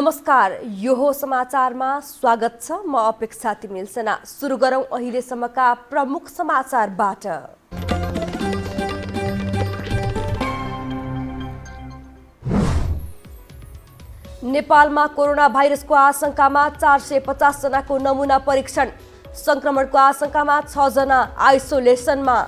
नमस्कार, यो हो समाचारमा स्वागत छ। म अपेक्षा तिमिल सेना। सुरु गरौं अहिलेसम्मका प्रमुख समाचारबाट। नेपालमा कोरोना भाइरसको आशंकामा 450 जनाको नमुना परीक्षण। संक्रमणको आशंकामा 6 जना आइसोलेसनमा।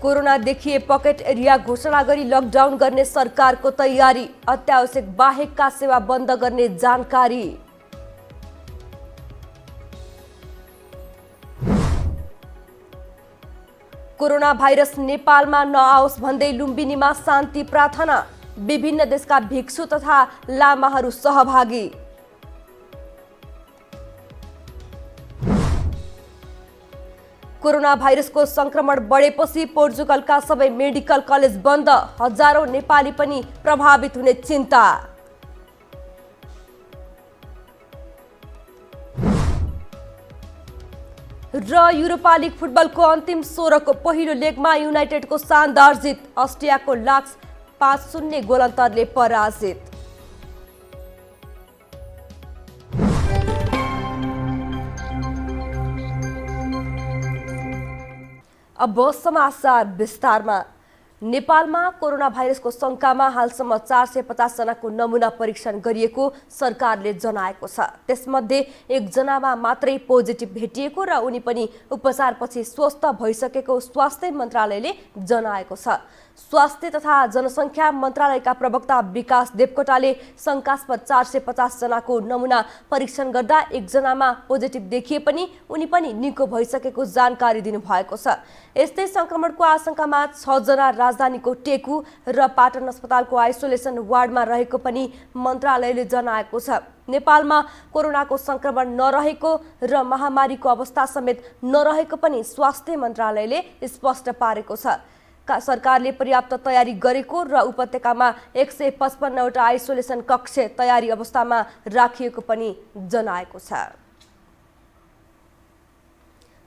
कोरोना देखिए पकेट एरिया घोषणा गरी लकडाउन गर्ने सरकारको तयारी। अत्यावश्यक बाहेकका सेवा बन्द गर्ने जानकारी। कोरोना भाइरस नेपालमा नआओस् भन्दै लुम्बिनीमा शान्ति प्रार्थना। विभिन्न देशका भिक्षु तथा लामाहरू सहभागी। कोरोना भाइरसको संक्रमण बढेपछि पोर्चुगलका सबै मेडिकल कलेज बन्द। हजारौं नेपाली पनि प्रभावित हुने चिन्ता। र युरोपा लिग फुटबलको अन्तिम 16को पहिलो लेगमा युनाइटेडको शानदार जित। अस्ट्रियाको लाक्स 5-0 गोल अन्तरले पराजित। अब समाचार विस्तारमा। नेपालमा कोरोना भाइरसको शंकामा हालसम्म 450 जनाको नमुना परीक्षण गरिएको सरकारले जनाएको छ। त्यसमध्ये 1 जनामा मात्रै पोजिटिभ भेटिएको र उनी पनि उपचारपछि स्वस्थ भइसकेको स्वास्थ्य मन्त्रालयले जनाएको छ। स्वास्थ्य तथा जनसङ्ख्या मन्त्रालयका प्रवक्ता विकास देवकोटाले शंकास्पद 450 जनाको नमुना परीक्षण गर्दा 1 जनामा पोजिटिभ देखिए पनि उनी पनि निको भइसकेको जानकारी दिनुभएको छ। यस्तै संक्रमणको आशंकामा 6 जना राजधानीको टेकु र पाटन अस्पतालको आइसोलेसन वार्डमा रहेको पनि मन्त्रालयले जनाएको छ। नेपालमा कोरोनाको संक्रमण नरहेको र महामारीको अवस्था समेत नरहेको पनि स्वास्थ्य मन्त्रालयले स्पष्ट पारेको छ। सरकारले पर्याप्त तयारी गरेको र उपत्यकामा 155 वटा आइसोलेसन कक्ष तयारी अवस्थामा राखिएको पनि जनाएको छ।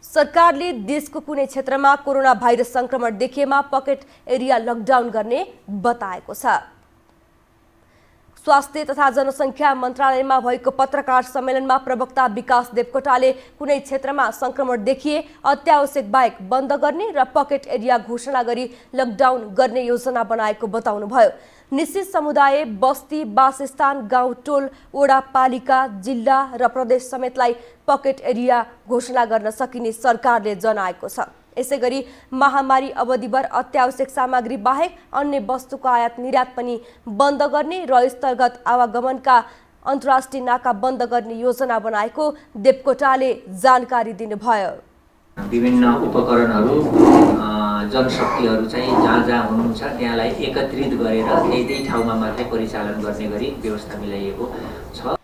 सरकारले देशको कुनै क्षेत्रमा कोरोना भाइरस संक्रमण देखिएमा पकेट एरिया लकडाउन गर्ने बताएको छ। स्वास्थ्य तथा जनसङ्ख्या मन्त्रालयमा भएको पत्रकार सम्मेलनमा प्रवक्ता विकास देवकोटाले कुनै क्षेत्रमा संक्रमण देखिए अत्यावश्यक बाहेक बन्द गर्ने र पकेट एरिया घोषणा गरी लकडाउन गर्ने योजना बनाएको बताउनुभयो। निश्चित समुदाय, बस्ती, वासस्थान, गाउँ, टोल, वडा, पालिका, जिल्ला र प्रदेश समेतलाई पकेट एरिया घोषणा गर्न सकिने सरकारले जनाएको छ। यसैगरी महामारी अवधिभर अत्यावश्यक सामग्री बाहेक अन्य वस्तुको आयात निर्यात पनि बन्द गर्ने र स्थलगत आवागमनका अन्तर्राष्ट्रिय नाका बन्द गर्ने योजना बनाएको देवकोटाले जानकारी दिनुभयो। विभिन्न उपकरणहरू जनशक्तिहरू चाहिँ जहाँ जहाँ हुनुहुन्छ त्यहाँलाई एकत्रित गरेर त्यही ठाउँमा मात्रै परिचालन गर्ने गरी व्यवस्था मिलाइएको छ।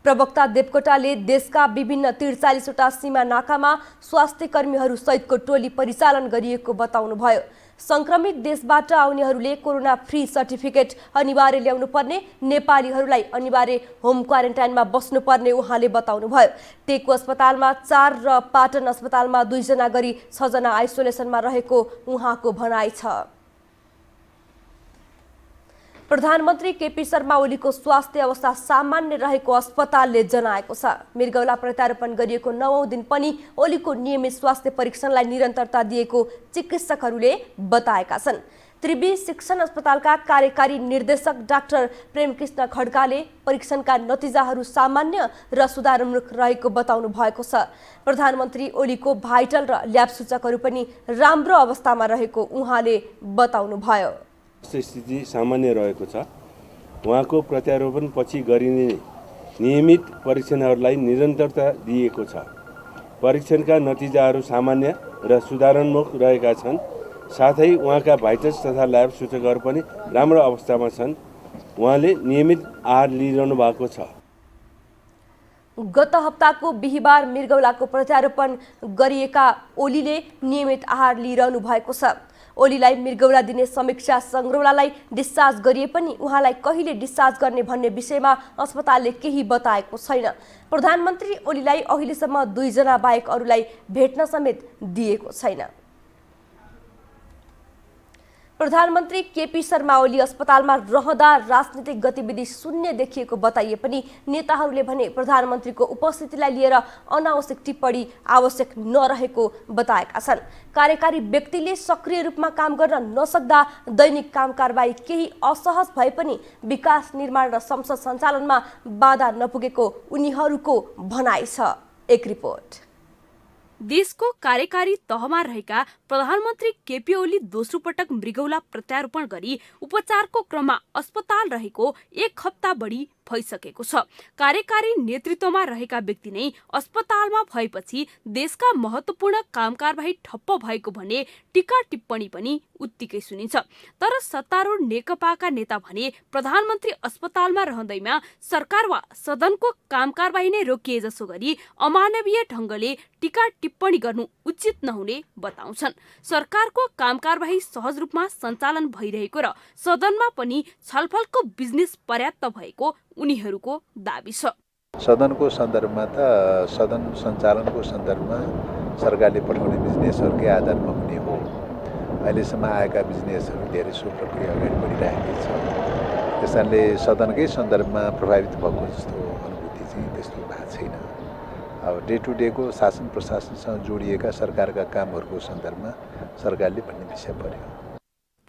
प्रवक्ता देवकोटाले देशका विभिन्न 43 वटा सीमा नाकामा स्वास्थ्य कर्मीहरू सहितको टोली परिचालन गरिएको बताउनुभयो। संक्रमित देशबाट आउनेहरूले कोरोना फ्री सर्टिफिकेट अनिवार्य ल्याउनु पर्ने, नेपालीहरूलाई अनिवार्य होम क्वारेन्टाइनमा बस्नुपर्ने उहाँले बताउनुभयो। टेकु अस्पतालमा 4 र पाटन अस्पतालमा 2 जना गरी 6 जना आइसोलेसनमा रहेको उहाँको भनाइ छ। प्रधानमन्त्री केपी शर्मा ओलीको स्वास्थ्य अवस्था सामान्य रहेको अस्पतालले जनाएको छ। मृगौला प्रत्यारोपण गरिएको 9औं दिन पनि ओलीको नियमित स्वास्थ्य परीक्षणलाई निरन्तरता दिएको चिकित्सकहरूले बताएका छन्। त्रिवी शिक्षण अस्पतालका कार्यकारी निर्देशक डाक्टर प्रेमकृष्ण खड्काले परीक्षणका नतिजाहरू सामान्य र सुधारमुख रहेको बताउनु भएको छ। प्रधानमन्त्री ओलीको भाइटल र ल्याब सूचकहरू पनि राम्रो अवस्थामा रहेको उहाँले बताउनुभयो। स्थिति सामान्य रहेको छ। उहाँको प्रत्यारोपण पछि गरिने नियमित परीक्षणहरूलाई निरन्तरता दिएको छ। परीक्षणका नतिजाहरू सामान्य र सुधारोन्मुख रहेका छन्। साथै उहाँका भाइटल्स तथा ल्याब सूचकहरू पनि राम्रो अवस्थामा छन्। उहाँले नियमित आहार लिइरहनु भएको छ। गत हप्ताको बिहीबार मृगौलाको प्रत्यारोपण गरिएका ओलीले नियमित आहार लिइरहनु भएको छ। ओलीलाई मृगौला दिने समीक्षा सङ्ग्रौलालाई डिस्चार्ज गरिए पनि उहाँलाई कहिले डिस्चार्ज गर्ने भन्ने विषयमा अस्पतालले केही बताएको छैन। प्रधानमन्त्री ओलीलाई अहिलेसम्म 2 जना बाहेक अरूलाई भेट्न समेत दिएको छैन। प्रधानमन्त्री केपी शर्मा ओली अस्पतालमा रहँदा राजनीतिक गतिविधि शून्य देखिएको बताइए पनि नेताहरूले भने प्रधानमन्त्रीको उपस्थितिलाई लिएर अनावश्यक टिप्पणी आवश्यक नरहेको बताएका छन्। कार्यकारी व्यक्तिले सक्रिय रूपमा काम गर्न नसक्दा दैनिक काम कारबाही केही असहज भए पनि विकास निर्माण र संसद सञ्चालनमा बाधा नपुगेको उनीहरूको भनाइ छ। एक रिपोर्ट। देशको कार्यकारी तहमा रहेका प्रधानमन्त्री केपी ओली दोस्रो पटक मृगौला प्रत्यारोपण गरी उपचारको क्रममा अस्पताल रहेको 1 हप्ता बढी भइसकेको छ। कार्यकारी नेतृत्वमा रहेका व्यक्ति नै अस्पतालमा भएपछि देशका महत्त्वपूर्ण कामकारबाही ठप्प भएको भने टीका टिप्पणी पनि उत्तिकै सुनिन्छ। तर सत्तारूढ नेकपाका नेता भने प्रधानमन्त्री अस्पतालमा रहँदैमा सरकार वा सदनको कामकारबाही नै रोकिए जसो गरी अमानवीय ढंगले टीका टिप्पणी गर्नु उचित नहुने बताउँछन्। सरकारको कामकारबाही सहज रूपमा सञ्चालन भइरहेको र सदनमा पनि छलफलको बिजनेस पर्याप्त भएको उनीहरूको दाबी छ। सदनको सन्दर्भमा त सदन सञ्चालनको सन्दर्भमा सरकारले पठाउने बिजनेसहरूकै आधारमा हुने हो। अहिलेसम्म आएका बिजनेसहरू धेरै सो प्रक्रिया अगाडि बढिरहेकै छ। त्यसैले सदनकै सन्दर्भमा प्रभावित भएको जस्तो अनुभूति चाहिँ त्यस्तो भएको छैन। अब डे टु डेको शासन प्रशासनसँग जोडिएका सरकारका कामहरूको सन्दर्भमा सरकारले भन्ने विषय पर्यो।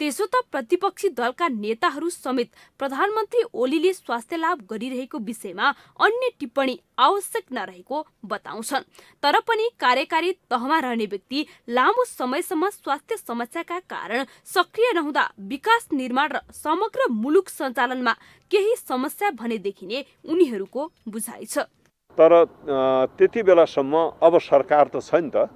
त्यसो त प्रतिपक्षी दलका नेताहरू समेत प्रधानमन्त्री ओलीले स्वास्थ्य लाभ गरिरहेको विषयमा अन्य टिप्पणी आवश्यक नरहेको बताउँछन्। तर पनि कार्यकारी तहमा रहने व्यक्ति लामो समयसम्म स्वास्थ्य समस्याका कारण सक्रिय नहुँदा विकास निर्माण र समग्र मुलुक सञ्चालनमा केही समस्या भने देखिने उनीहरूको बुझाइ छ। तर त्यति बेलासम्म अब सरकार त छ नि त,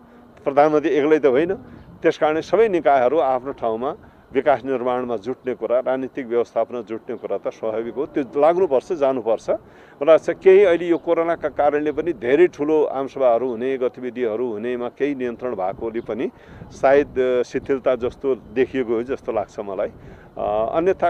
प्रधानमन्त्री एक्लै त होइन। त्यसकारण सबै निकायहरू आफ्नो ठाउँमा विकास निर्माणमा जुट्ने कुरा, राजनीतिक व्यवस्थापनमा जुट्ने कुरा त स्वाभाविक हो। त्यो लाग्नुपर्छ, जानुपर्छ। मलाई लाग्छ केही अहिले यो कोरोनाका कारणले पनि धेरै ठुलो आमसभाहरू हुने, गतिविधिहरू हुनेमा केही नियन्त्रण भएकोले पनि सायद शिथिलता जस्तो देखिएको हो जस्तो लाग्छ मलाई। अन्यथा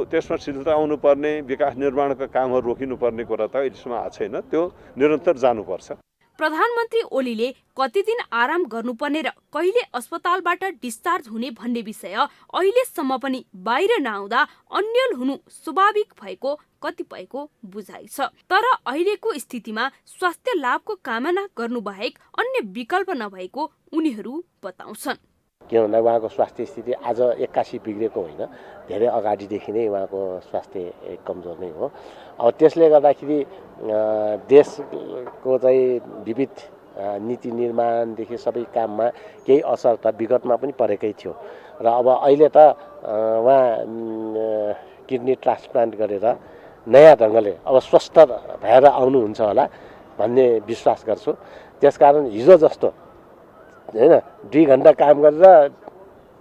त्यसमा शिथिलता आउनुपर्ने, विकास निर्माणका कामहरू रोकिनुपर्ने कुरा त अहिलेसम्म आएको छैन। त्यो निरन्तर जानुपर्छ। प्रधानमन्त्री ओलीले कति दिन आराम गर्नुपर्ने र कहिले अस्पतालबाट डिस्चार्ज हुने भन्ने विषय अहिलेसम्म पनि बाहिर नआउँदा अन्यल हुनु स्वाभाविक भएको कतिपयको बुझाइ छ। तर अहिलेको स्थितिमा स्वास्थ्य लाभको कामना गर्नुबाहेक अन्य विकल्प नभएको उनीहरू बताउँछन्। किन भन्दा उहाँको स्वास्थ्य स्थिति आज 81 बिग्रेको होइन, धेरै अगाडिदेखि नै उहाँको स्वास्थ्य कमजोर नै हो। अब त्यसले गर्दाखेरि देशको चाहिँ विविध नीति निर्माणदेखि सबै काममा केही असर त विगतमा पनि परेकै थियो र अब अहिले त उहाँ किडनी ट्रान्सप्लान्ट गरेर नयाँ ढङ्गले अब स्वस्थ भएर आउनुहुन्छ होला भन्ने विश्वास गर्छु। त्यसकारण हिजो जस्तो हैन 2 घण्टा काम गरेर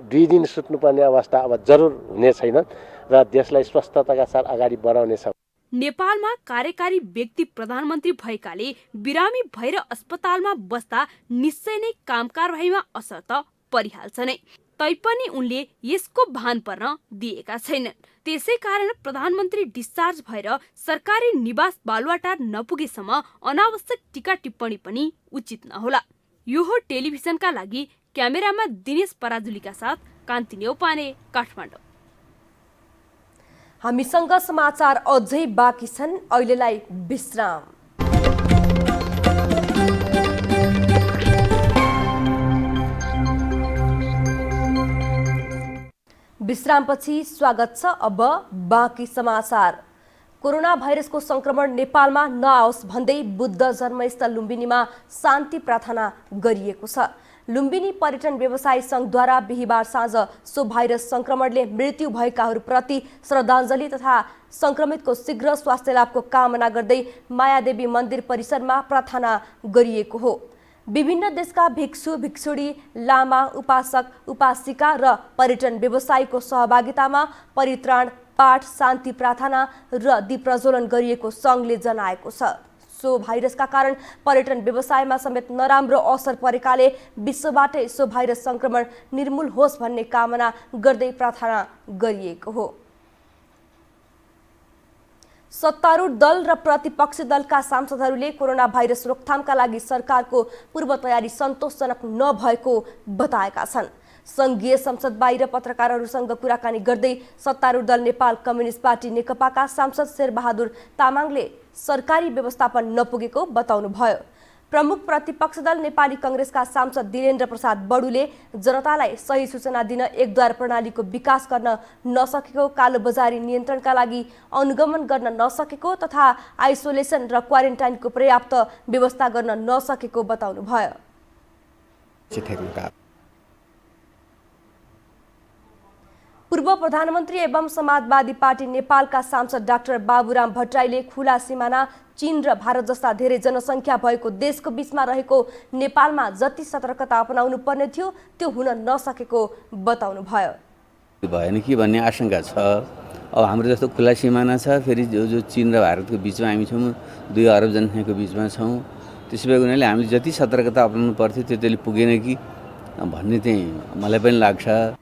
2 दिन सुत्नुपर्ने अवस्था अब जरुर हुने छैन र देशलाई स्वस्थताका साथ अगाडि बढाउनेछ। नेपालमा कार्यकारी व्यक्ति प्रधानमन्त्री भएकाले बिरामी भएर अस्पतालमा बस्दा निश्चय नै कामकारबाहीमा असर त परिहाल्छ नै। तैपनि उनले यसको भान पर्न दिएका छैनन्। त्यसै कारण प्रधानमन्त्री डिस्चार्ज भएर सरकारी निवास बालुवाटार नपुगेसम्म अनावश्यक टीका टिप्पणी पनि उचित नहोला। यो हो टेलिभिजनका लागि क्यामेरामा दिनेश पराजुलीका साथ कान्ति नेउपाने, काठमाडौँ। हामीसँग समाचार अझै बाँकी छन्, अहिलेलाई विश्राम। विश्रामपछि स्वागत छ। अब बाँकी समाचार। कोरोना भाइरसको संक्रमण नेपालमा नआओस् भन्दै बुद्ध जन्मस्थल लुम्बिनीमा शान्ति प्रार्थना गरिएको छ। लुम्बिनी पर्यटन व्यवसायी संघद्वारा बिहिबार साँझ सो भाइरस संक्रमणले मृत्यु भएकाहरूप्रति श्रद्धाञ्जली तथा संक्रमितको शीघ्र स्वास्थ्य लाभको कामना गर्दै मायादेवी मन्दिर परिसरमा प्रार्थना गरिएको हो। विभिन्न देशका भिक्षु भिक्षुणी, लामा, उपासक उपासिका र पर्यटन व्यवसायीको सहभागितामा परित्राण पाठ, शान्ति प्रार्थना र दीप प्रज्वलन गरिएको संघले जनाएको छ। सो भाइरसका कारण पर्यटन व्यवसायमा समेत नराम्रो असर परेकाले विश्वबाटै सो भाइरस संक्रमण निर्मूल होस् भन्ने कामना गर्दै प्रार्थना गरिएको हो। सत्तारूढ दल र प्रतिपक्षी दलका सांसदहरूले कोरोना भाइरस रोकथामका लागि सरकारको पूर्व तयारी सन्तोषजनक नभएको बताएका छन्। संघीय संसद बाहिर पत्रकारहरूसँग कुराकानी गर्दै सत्तारूढ दल नेपाल कम्युनिस्ट पार्टी नेकपाका सांसद शेरबहादुर तामाङले सरकारी व्यवस्थापन नपुगेको बताउनुभयो। प्रमुख प्रतिपक्ष दल नेपाली कांग्रेसका सांसद दिलेन्द्र प्रसाद बडुले जनतालाई सही सूचना दिन एकद्वार प्रणालीको विकास गर्न नसकेको, कालोबजारी नियन्त्रणका लागि अनुगमन गर्न नसकेको तथा आइसोलेसन र क्वारेन्टाइनको पर्याप्त व्यवस्था गर्न नसकेको बताउनुभयो। पूर्व प्रधानमन्त्री एवं समाजवादी पार्टी नेपालका सांसद डाक्टर बाबुराम भट्टराईले खुला सिमाना, चीन र भारत जस्ता धेरै जनसङ्ख्या भएको देशको बीचमा रहेको नेपालमा जति सतर्कता अपनाउनु पर्ने थियो त्यो हुन नसकेको बताउनुभयो। भएन कि भन्ने आशंका छ। अब हाम्रो जस्तो खुला सिमाना छ, फेरि जो चीन र भारतको बीचमा हामी छौँ, 2 अरब जनसङ्ख्याको बीचमा छौँ, त्यसो भए हुनाले हामीले जति सतर्कता अपनाउनु पर्थ्यो त्यतिले पुगेन कि भन्ने चाहिँ मलाई पनि लाग्छ।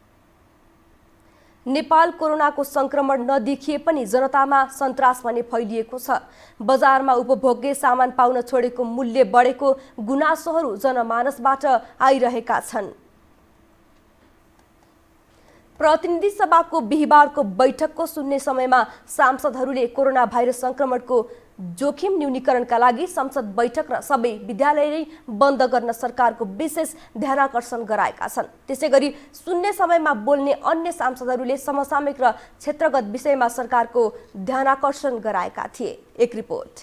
नेपाल कोरोनाको संक्रमण नदेखिए पनि जनतामा सन्तास भने फैलिएको छ। बजारमा उपभोग्य सामान पाउन छोडेको मूल्य बढेको गुनासोहरू जनमानसबाट आइरहेका छन्। प्रतिनिधि सभाको बिहिबारको बैठकको सुन्ने समयमा सांसदहरूले कोरोना भाइरस संक्रमणको जोखिम न्यूनीकरणका लागि संसद बैठक र सबै विद्यालय बन्द गर्न सरकारको विशेष ध्यानाकर्षण गराएका छन्। त्यसैगरी सुन्ने समयमा बोल्ने अन्य सांसदहरूले समसामयिक र क्षेत्रगत विषयमा सरकारको ध्यानाकर्षण गराएका थिए। एक रिपोर्ट।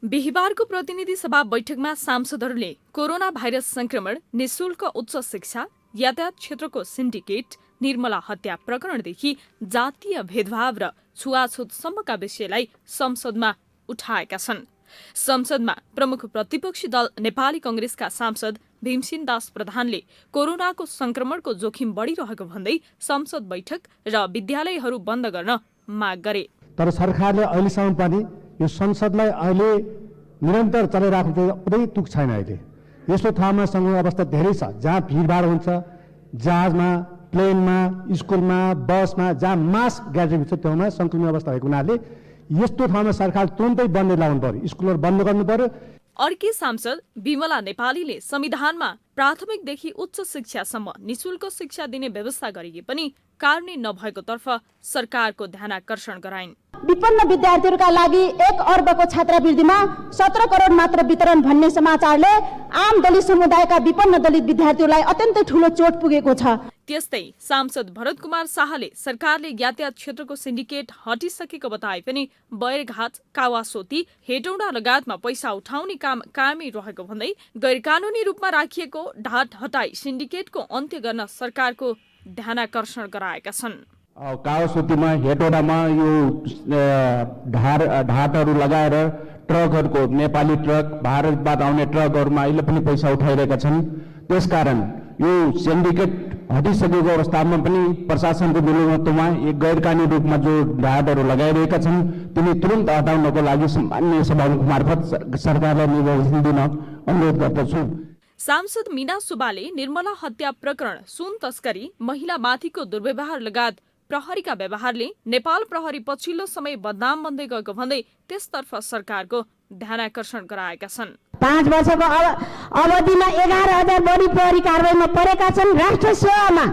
बिहिबारको प्रतिनिधि सभा बैठकमा सांसदहरूले कोरोना भाइरस संक्रमण, निशुल्क उच्च शिक्षा, यातायात क्षेत्रको सिन्डिकेट, निर्मला हत्या प्रकरणदेखि जातीय भेदभाव र छुवाछुतसम्मका विषयलाई संसदमा उठाएका छन्। संसदमा प्रमुख प्रतिपक्षी दल नेपाली कांग्रेसका सांसद भीमसेन दास प्रधानले कोरोनाको संक्रमणको जोखिम बढिरहेको भन्दै संसद बैठक र विद्यालयहरू बन्द गर्न माग गरे। तर सरकारले अहिलेसम्म पनि यो संसदलाई अहिले निरन्तर चलाइराख्नु कुनै तुक छैन। अहिले यस्तो ठाउँमा सङ्घर्ष अवस्था धेरै छ जहाँ भिडभाड हुन्छ, जहाजमा, प्लेनमा, स्कुलमा, बसमा, जहाँ मास ग्यादरिङ छ त्योमा सङ्क्रमण अवस्था भएको हुनाले यस्तो ठाउँमा सरकार तुरन्तै बन्द लगाउनु पर्यो, स्कुलहरू बन्द गर्नु पर्यो। अर्की सांसद विमला नेपालीले संविधानमा प्राथमिकदेखि उच्च शिक्षासम्म निशुल्क शिक्षा दिने व्यवस्था गरिए पनि कार्यान्वयन नभएको तर्फ सरकारको ध्यानाकर्षण गराइन्। विपन्न विद्यार्थीहरूका लागि 1 अर्बको छात्रवृत्तिमा 17 करोड मात्र वितरण भन्ने समाचारले आम दलित समुदायका विपन्न दलित विद्यार्थीहरूलाई अत्यन्तै ठूलो चोट पुगेको छ। त्यस्तै सांसद भरत कुमार शाहले सरकारले यातायात क्षेत्रको सिन्डिकेट हटिसकेको बताए पनि बैरघाट, कावासोती, हेटौडा लगायतमा पैसा उठाउने काम कायमै रहेको भन्दै गैरकानूनी रूपमा राखिएको ढाट हटाई सिन्डिकेटको अन्त्य गर्न सरकारको ध्यानाकर्षण गराएका छन्। कावासोतीमा, हेटौडामा यो ढाटहरू लगाएर ट्रकहरूको, नेपाली ट्रक, भारतबाट आउने ट्रकहरूमा अहिले पनि पैसा उठाइरहेका छन्। त्यसकारण यो सिन्डिकेट हटिसकेको अवस्थामा पनि प्रशासनको निलम्बनमा एक गैरकानूनी रूपमा जो ढाटहरू लगाइरहेका छन् तिनी तुरन्त हटाउनको लागि माननीय सभामुख मार्फत सरकारलाई निर्देशन दिन अनुरोध गर्दछु। सांसद मीना सुब्बाले निर्मला हत्या प्रकरण, सुन तस्करी, महिलामाथिको दुर्व्यवहार लगायत प्रहरीका व्यवहारले नेपाल प्रहरी पछिल्लो समय बदनाम बन्दै गएको भन्दै त्यसतर्फ सरकारको ध्यानाकर्षण गराएका छन्। 5 वर्षको अवधिमा 11,000 बढी प्रहरी कारबाहीमा परेका छन्। राष्ट्र सेवामा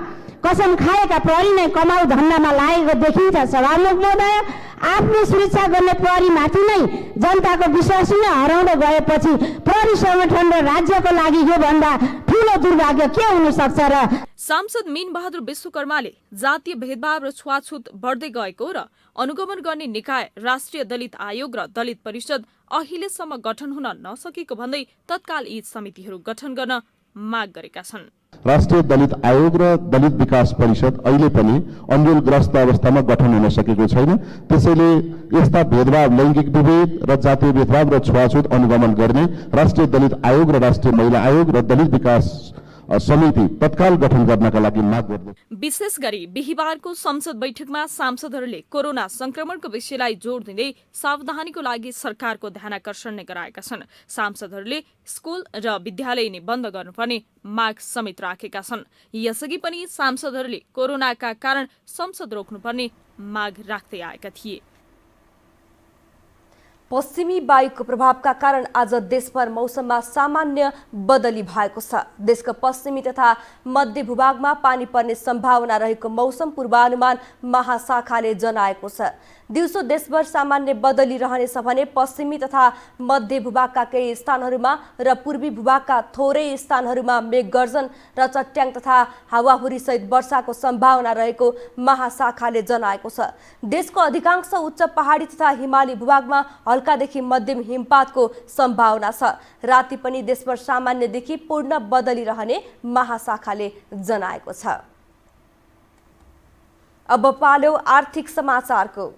कसम खाएका प्रहरी नै कमाउ धन्दामा लागेको देखिन्छ। सभामुख महोदय, आफ्नो सुरक्षा गर्ने प्रहरीमाथि नै जनताको विश्वास नै हराउँदै गएपछि प्रहरी संगठन र राज्यको लागि योभन्दा ठूलो दुर्भाग्य के हुन सक्छ र? सांसद मीन बहादुर विश्वकर्माले जातीय भेदभाव र छुवाछुत बढ्दै गएको र अनुगमन गर्ने निकाय राष्ट्रिय दलित आयोग र दलित परिषद अहिलेसम्म गठन हुन नसकेको भन्दै तत्काल यी समितिहरू गठन गर्न माग गरेका छन्। राष्ट्रिय दलित आयोग र दलित विकास परिषद अहिले पनि अन्यलग्रस्त अवस्थामा गठन हुन सकेको छैन। त्यसैले यस्ता भेदभाव, लैङ्गिक विभेद र जातीय भेदभाव र छुवाछुत अनुगमन गर्ने राष्ट्रिय दलित आयोग र राष्ट्रिय महिला आयोग र दलित विकास समिति तत्काल गठन गर्नका लागि माग गर्दै। विशेष गरी बिहिबारको संसद बैठकमा सांसदहरूले कोरोना संक्रमणको विषयलाई जोड दिँदै सावधानीको लागि सरकारको ध्यानाकर्षण नै गराएका छन्। सांसदहरूले स्कुल र विद्यालय नै बन्द गर्नुपर्ने माग समेत राखेका छन्। यसअघि पनि सांसदहरूले कोरोनाका कारण संसद रोक्नुपर्ने माग राख्दै आएका थिए। पश्चिमी वायुको प्रभावका कारण आज देशभर मौसममा सामान्य बदली भएको छ। देशको पश्चिमी तथा मध्य भूभागमा पानी पर्ने सम्भावना रहेको मौसम पूर्वानुमान महाशाखाले जनाएको छ। दिउँसो देशभर सामान्य बदली रहनेछ भने पश्चिमी तथा मध्य भूभागका केही स्थानहरूमा र पूर्वी भूभागका थोरै स्थानहरूमा मेघगर्जन र चट्याङ तथा हावाहुरी सहित वर्षाको सम्भावना रहेको महाशाखाले जनाएको छ। देशको अधिकांश उच्च पहाडी तथा हिमाली भूभागमा हल्कादेखि मध्यम हिमपातको सम्भावना छ। राति पनि देशभर सामान्यदेखि पूर्ण बदली रहने महाशाखाले जनाएको छ। अब पालो आर्थिक समाचारको।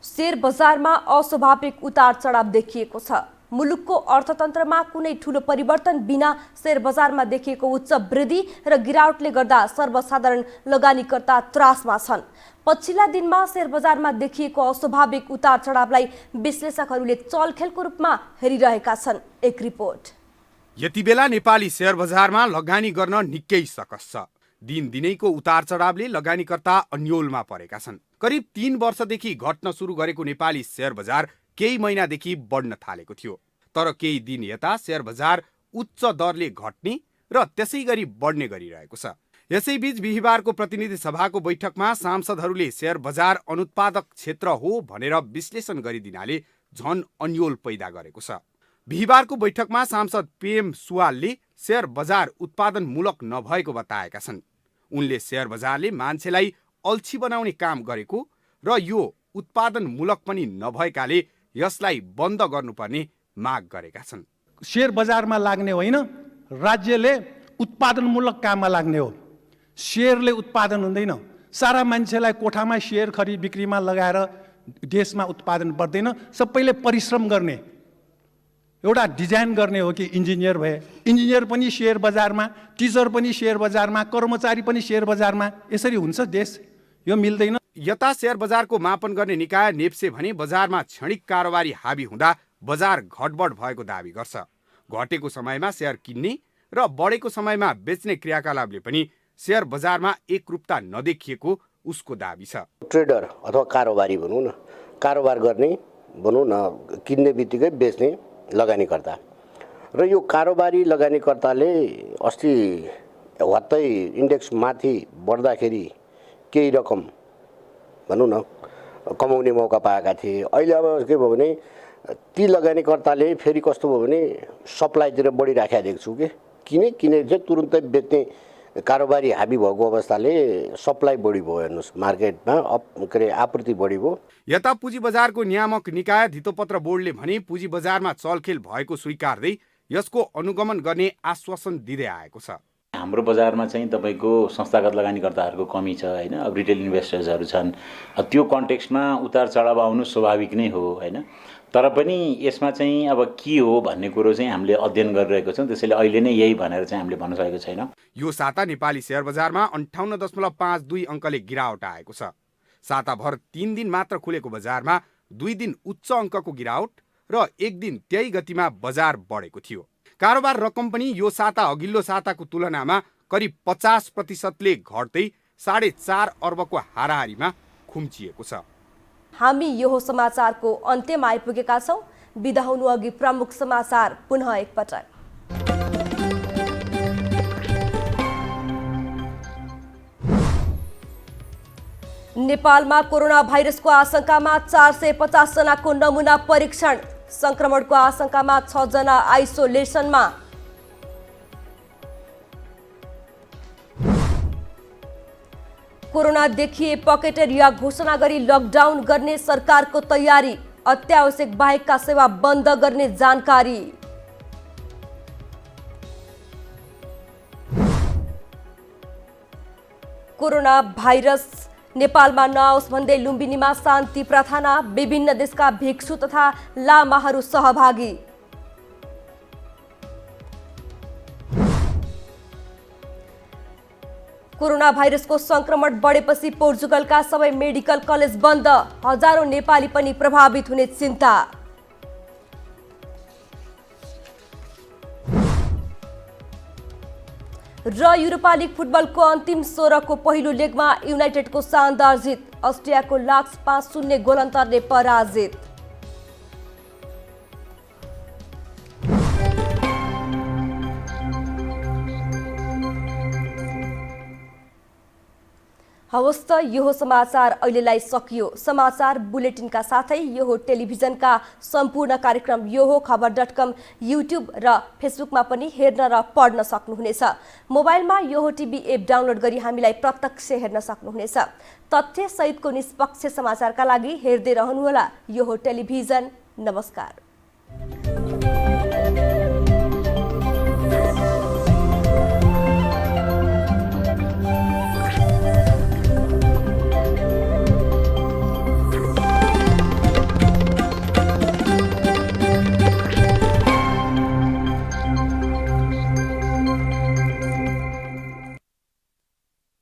शेयर बजारमा अस्वाभाविक उतार चढाव देखिएको छ। मुलुकको अर्थतन्त्रमा कुनै ठूलो परिवर्तन बिना शेयर बजारमा देखिएको उच्च वृद्धि र गिरावटले गर्दा सर्वसाधारण लगानीकर्ता त्रासमा छन्। पछिल्ला दिनमा शेयर बजारमा देखिएको अस्वाभाविक उतार चढावलाई विश्लेषकहरूले चलखेलको रूपमा हेरिरहेका छन्। एक रिपोर्ट। यति बेला नेपाली शेयर बजारमा लगानी गर्न निकै सकस छ। दिनदिनैको उतार चढावले लगानीकर्ता अन्योलमा परेका छन्। करिब 3 वर्षदेखि घट्न सुरु गरेको नेपाली शेयर बजार केही महिनादेखि बढ्न थालेको थियो। तर केही दिन यता शेयर बजार उच्च दरले घट्ने र त्यसै गरी बढ्ने गरिरहेको छ। यसैबीच बिहीबारको प्रतिनिधि सभाको बैठकमा सांसदहरूले शेयर बजार अनुत्पादक क्षेत्र हो भनेर विश्लेषण गरिदिनाले झन अन्योल पैदा गरेको छ। बिहीबारको बैठकमा सांसद PM सुवालले शेयर बजार उत्पादनमूलक नभएको बताएका छन्। उनले शेयर बजारले मान्छेलाई अल्छी बनाउने काम गरेको र यो उत्पादनमूलक पनि नभएकाले यसलाई बन्द गर्नुपर्ने माग गरेका छन्। शेयर बजारमा लाग्ने होइन, राज्यले उत्पादनमूलक काममा लाग्ने हो। शेयरले उत्पादन हुँदैन। सारा मान्छेलाई कोठामा शेयर खरिद बिक्रीमा लगाएर देशमा उत्पादन बढ्दैन। सबैले परिश्रम गर्ने, एउटा डिजाइन गर्ने हो कि इन्जिनियर भए, इन्जिनियर पनि शेयर बजारमा, टिचर पनि शेयर बजारमा, कर्मचारी पनि शेयर बजारमा। यसरी हुन्छ देश? यो मिल्दैन। यता शेयर बजारको मापन गर्ने निकाय नेप्से भने बजारमा क्षणिक कारोबारी हाबी हुँदा बजार घटबड भएको दावी गर्छ। घटेको समयमा शेयर किन्ने र बढेको समयमा बेच्ने क्रियाकलापले पनि शेयर बजारमा एकरूपता नदेखिएको उसको दावी छ। ट्रेडर अथवा कारोबारी भनौँ न, कारोबार गर्ने भनौँ न, किन्ने बित्तिकै बेच्ने लगानीकर्ता र यो कारोबारी लगानीकर्ताले अस्ति वात्तै इन्डेक्स माथि बढ्दाखेरि केही रकम भनौँ न कमाउने मौका पाएका थिए। अहिले अब के भयो भने ती लगानीकर्ताले फेरि कस्तो भयो भने सप्लाईतिर बढिराखेको देख्छु कि किने चाहिँ तुरुन्तै बेच्ने कारोबारी हाबी भएको अवस्थाले सप्लाई बढी भयो। हेर्नुहोस् मार्केटमा के अरे आपूर्ति बढी भयो। यता पुँजी बजारको नियामक निकाय धितोपत्र बोर्डले भने पुँजी बजारमा चलखेल भएको स्वीकार्दै यसको अनुगमन गर्ने आश्वासन दिँदै आएको छ। हाम्रो बजारमा चाहिँ तपाईको संस्थागत लगानीकर्ताहरूको कमी छ हैन। अब रिटेल इन्भेस्टर्सहरू छन्। त्यो कन्टेक्स्टमा उतार चढाव आउनु स्वाभाविक नै हो हैन। तर पनि यसमा चाहिँ अब के हो भन्ने कुरो चाहिँ हामीले अध्ययन गरिरहेको छौँ। त्यसैले अहिले नै यही भनेर चाहिँ हामीले भन्न सकेको छैन। यो साता नेपाली शेयर बजारमा 58.52 अङ्कले गिरावट आएको छ। साताभर 3 दिन मात्र खुलेको बजारमा 2 दिन उच्च अङ्कको गिरावट र 1 दिन त्यही गतिमा बजार बढेको थियो। कारोबार रकम पनि यो साता अघिल्लो साताको तुलनामा करिब 50%ले घट्दै 4.5 अर्बको हाराहारीमा खुम्चिएको छ। हामी यो समाचारको अन्त्यमा आइपुगेका छौँ। बिदा हुनु अघि प्रमुख समाचार पुनः एकपटक। नेपालमा कोरोना भाइरसको आशंकामा 450 जनाको नमुना परीक्षण। संक्रमणको आशंकामा 6 जना आइसोलेसनमा। कोरोना देखिए पकेट एरिया घोषणा गरी लकडाउन गर्ने सरकारको तयारी। अत्यावश्यक बाहेकका सेवा बन्द गर्ने जानकारी। कोरोना भाइरस नेपालमा नआओस् भन्दै लुम्बिनीमा शान्ति प्रार्थना। विभिन्न देशका भिक्षु तथा लामाहरू सहभागी। कोरोना भाइरसको संक्रमण बढेपछि पोर्चुगलका सबै मेडिकल कलेज बन्द। हजारौं नेपाली पनि प्रभावित हुने चिन्ता। र युरोपा लिग फुटबलको अन्तिम 16 को पहिलो लेगमा युनाइटेडको शानदार जित, अस्ट्रियाको लाक्स 5-0 गोल अन्तरले पराजित। हवस् त यो हो समाचार अहिलेलाई सकियो। समाचार बुलेटिनका साथै यो हो टेलिभिजनका सम्पूर्ण कार्यक्रम यो हो खबर.com युट्युब र फेसबुकमा पनि हेर्न र पढ्न सक्नुहुनेछ। मोबाइलमा यो हो टिभी एप डाउनलोड गरी हामीलाई प्रत्यक्ष हेर्न सक्नुहुनेछ। तथ्य सहितको निष्पक्ष समाचारका लागि हेर्दै रहनुहोला यो हो टेलिभिजन। नमस्कार।